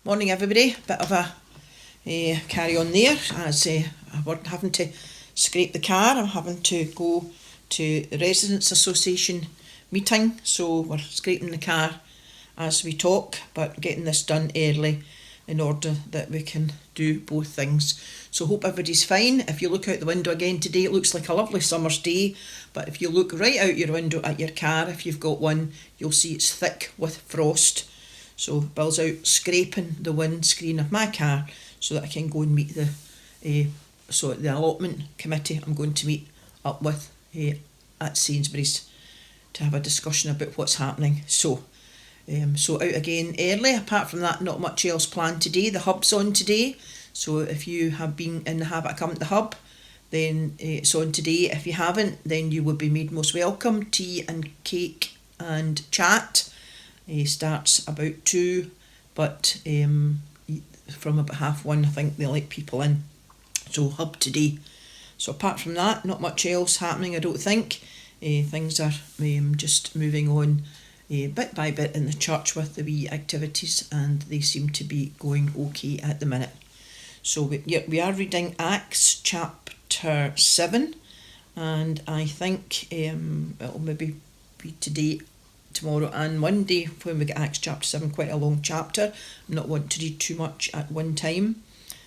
Morning everybody, bit of a carry on there as I'm having to scrape the car. I'm having to go to the Residents Association meeting, so we're scraping the car as we talk, but getting this done early in order that we can do both things. So hope everybody's fine. If you look out the window again today, it looks like a lovely summer's day, but if you look right out your window at your car, if you've got one, you'll see it's thick with frost. So Bill's out scraping the windscreen of my car so that I can go and meet the allotment committee I'm going to meet up with at Sainsbury's to have a discussion about what's happening. So out again early. Apart from that, not much else planned today. The hub's on today, so if you have been in the habit of coming to the hub, then it's on today. If you haven't, then you would be made most welcome. Tea and cake and chat. Starts about 2, but from about 1:30 I think they let people in. So hub today. So apart from that, not much else happening, I don't think. Things are just moving on bit by bit in the church with the wee activities, and they seem to be going okay at the minute. So we are reading Acts chapter 7, and I think it'll maybe be today, tomorrow and Monday when we get Acts chapter 7, quite a long chapter. I'm not wanting to read too much at one time,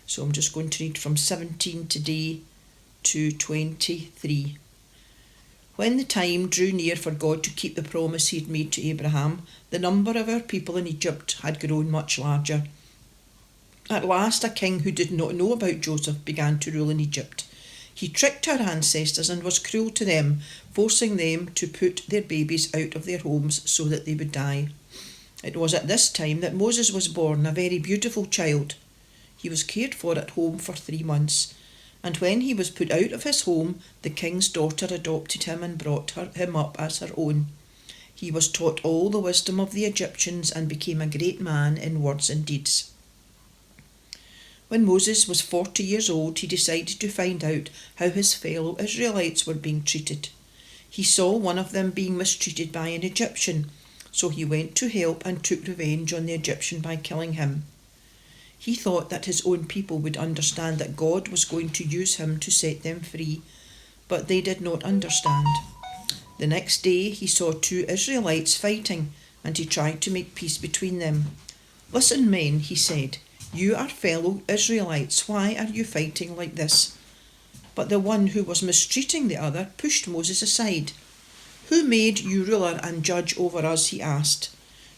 so I'm just going to read from 17 today to 23. When the time drew near for God to keep the promise he had made to Abraham, the number of our people in Egypt had grown much larger. At last, a king who did not know about Joseph began to rule in Egypt. He tricked our ancestors and was cruel to them, forcing them to put their babies out of their homes so that they would die. It was at this time that Moses was born, a very beautiful child. He was cared for at home for 3 months, and when he was put out of his home, the king's daughter adopted him and brought him up as her own. He was taught all the wisdom of the Egyptians and became a great man in words and deeds. When Moses was 40 years old, he decided to find out how his fellow Israelites were being treated. He saw one of them being mistreated by an Egyptian, so he went to help and took revenge on the Egyptian by killing him. He thought that his own people would understand that God was going to use him to set them free, but they did not understand. The next day he saw 2 Israelites fighting, and he tried to make peace between them. "Listen, men," he said, "you are fellow Israelites. Why are you fighting like this?" But the one who was mistreating the other pushed Moses aside. "Who made you ruler and judge over us?" he asked.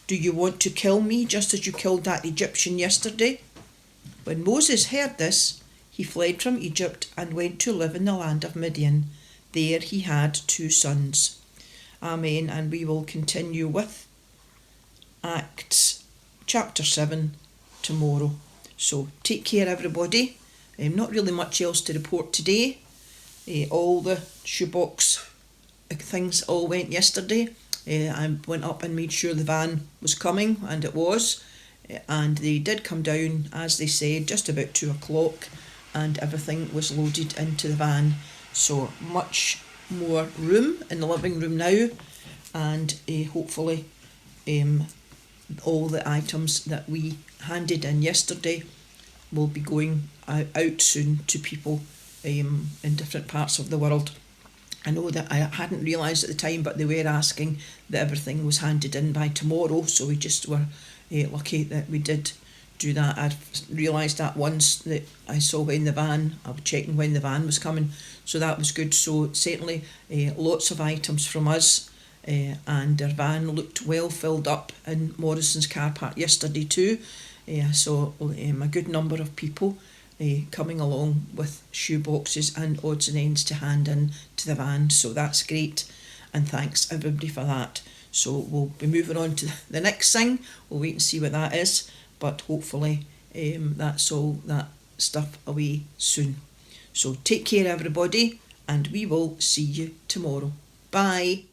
"Do you want to kill me just as you killed that Egyptian yesterday?" When Moses heard this, he fled from Egypt and went to live in the land of Midian. There he had 2 sons. Amen. And we will continue with Acts chapter 7 tomorrow. So take care everybody. Not really much else to report today. All the shoebox things all went yesterday. I went up and made sure the van was coming, and it was. And they did come down, as they said, just about 2 o'clock, and everything was loaded into the van. So much more room in the living room now, and hopefully all the items that we handed in yesterday will be going out soon to people in different parts of the world. I know that I hadn't realised at the time, but they were asking that everything was handed in by tomorrow, so we just were lucky that we did do that. I realised that once that I saw when the van, I was checking when the van was coming, so that was good. So certainly lots of items from us, and our van looked well filled up in Morrison's car park yesterday too. So a good number of people coming along with shoe boxes and odds and ends to hand in to the van, so that's great, and thanks everybody for that. So we'll be moving on to the next thing. We'll wait and see what that is, but hopefully that's all that stuff away soon. So take care everybody, and we will see you tomorrow. Bye.